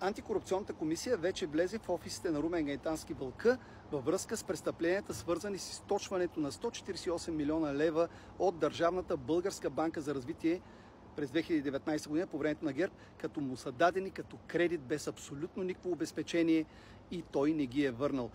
Антикорупционната комисия вече влезе в офисите на Румен Гайтански Вълка във връзка с престъпленията, свързани с източването на 148 милиона лева от Държавната Българска банка за развитие през 2019 година по времето на ГЕРБ, като му са дадени като кредит без абсолютно никакво обезпечение и той не ги е върнал.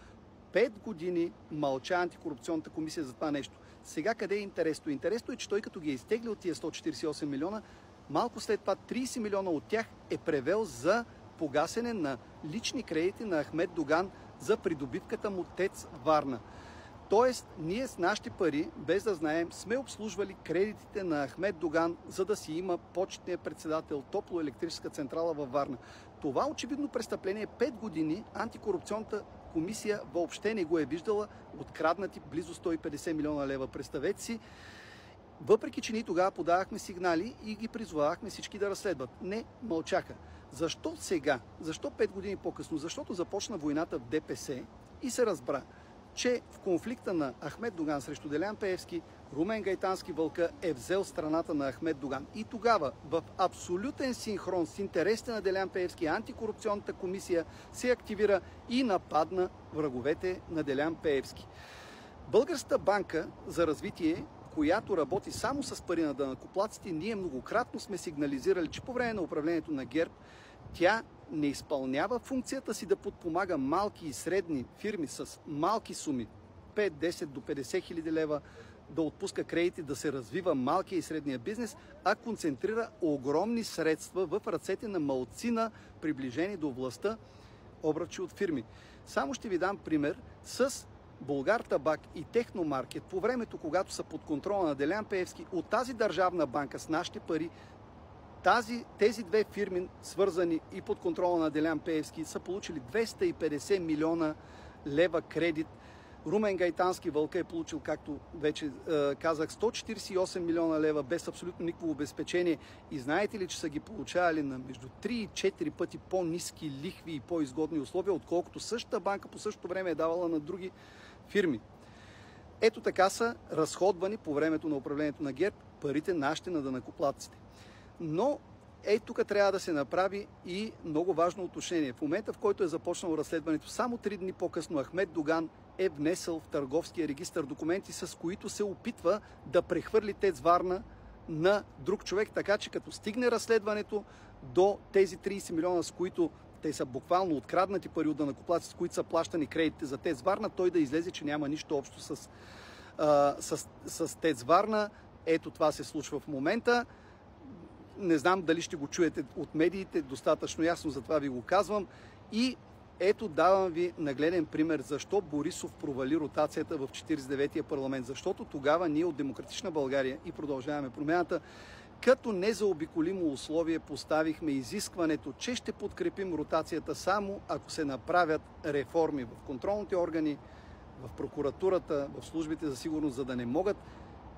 5 години мълча Антикорупционната комисия за това нещо. Сега къде е интересно? Интересно е, че той като ги е изтеглил тия 148 милиона, малко след това 30 милиона от тях е превел за погасене на лични кредити на Ахмед Доган за придобивката му ТЕЦ Варна. Тоест, ние с нашите пари, без да знаем, сме обслужвали кредитите на Ахмед Доган, за да си има почетния председател топлоелектрическа централа във Варна. Това очевидно престъпление 5 години Антикорупционната комисия въобще не го е виждала, откраднати близо 150 милиона лева. Представете си, въпреки че ние тогава подавахме сигнали и ги призовавахме всички да разследват. Не, мълчаха. Защо сега? Защо 5 години по-късно? Защото започна войната в ДПС и се разбра, че в конфликта на Ахмед Доган срещу Делян Пеевски, Румен Гайтански Вълка е взел страната на Ахмед Доган. И тогава, в абсолютен синхрон с интересите на Делян Пеевски, Антикорупционната комисия се активира и нападна враговете на Делян Пеевски. Българската банка за развитие, която работи само с пари на данъкоплатците, ние многократно сме сигнализирали, че по време на управлението на ГЕРБ тя не изпълнява функцията си да подпомага малки и средни фирми с малки суми, 5, 10 до 50 хиляди лева, да отпуска кредити, да се развива малкия и средния бизнес, а концентрира огромни средства в ръцете на малцина, приближени до властта, обръчи от фирми. Само ще ви дам пример с Булгартабак и Техномаркет. По времето, когато са под контрола на Делян Пеевски, от тази държавна банка с нашите пари, тези две фирми, свързани и под контрола на Делян Пеевски, са получили 250 милиона лева кредит. Румен Гайтански Вълка е получил, както вече казах, 148 милиона лева без абсолютно никакво обезпечение. И знаете ли, че са ги получавали на между 3 и 4 пъти по-ниски лихви и по-изгодни условия, отколкото същата банка по същото време е давала на други фирми. Ето така са разходвани по времето на управлението на ГЕРБ парите нашите на данъкоплатците. Но тук трябва да се направи и много важно уточнение. В момента, в който е започнало разследването, само 3 дни по-късно Ахмед Доган е внесъл в търговския регистър документи, с които се опитва да прехвърли ТЕЦ Варна на друг човек, така че като стигне разследването до тези 30 милиона, с които те са буквално откраднати пари от данъкоплатците, с които са плащани кредитите за ТЕЦ Варна, той да излезе, че няма нищо общо с ТЕЦ Варна. Ето това се случва в момента. Не знам дали ще го чуете от медиите, достатъчно ясно, затова ви го казвам. И ето давам ви нагледен пример защо Борисов провали ротацията в 49-я парламент. Защото тогава ние от Демократична България и Продължаваме промяната като незаобиколимо условие поставихме изискването, че ще подкрепим ротацията само ако се направят реформи в контролните органи, в прокуратурата, в службите за сигурност, за да не могат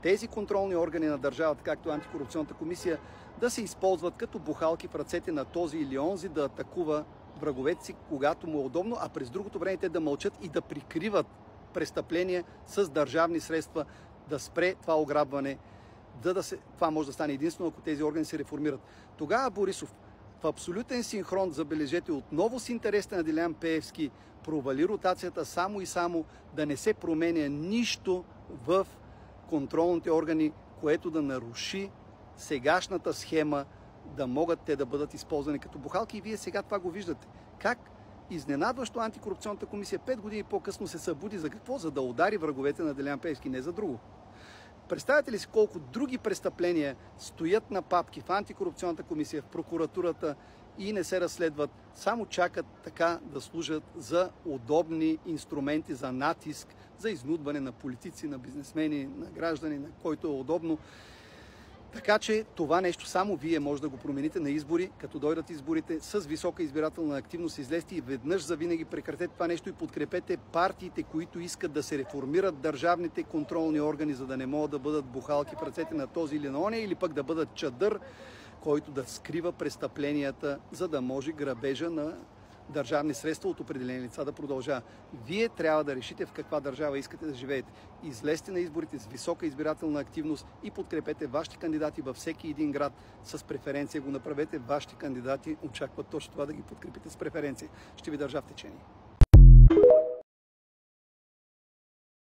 тези контролни органи на държавата, както Антикорупционната комисия, да се използват като бухалки в ръцете на този или онзи да атакува враговете си, когато му е удобно, а през другото време те да мълчат и да прикриват престъпления с държавни средства, да спре това ограбване. Това може да стане единствено, ако тези органи се реформират. Тогава Борисов, в абсолютен синхрон, забележете, отново с интересите на Делян Пеевски, провали ротацията само и само да не се променя нищо в контролните органи, което да наруши сегашната схема, да могат те да бъдат използвани като бухалки. И вие сега това го виждате. Как изненадващо Антикорупционната комисия 5 години по-късно се събуди за какво? За да удари враговете на Делян Пеевски, не за друго. Представете ли си колко други престъпления стоят на папки в Антикорупционната комисия, в прокуратурата и не се разследват, само чакат така да служат за удобни инструменти за натиск, за изнудване на политици, на бизнесмени, на граждани, на който е удобно. Така че това нещо само вие може да го промените на избори, като дойдат изборите с висока избирателна активност, излезте и веднъж завинаги прекратете това нещо и подкрепете партиите, които искат да се реформират държавните контролни органи, за да не могат да бъдат бухалки в ръцете на този или на оня, или пък да бъдат чадър, който да скрива престъпленията, за да може грабежа държавни средства от определени лица да продължава. Вие трябва да решите в каква държава искате да живеете. Излезте на изборите с висока избирателна активност и подкрепете вашите кандидати във всеки един град с преференция. Го направете, вашите кандидати очакват точно това, да ги подкрепите с преференция. Ще ви държа в течение.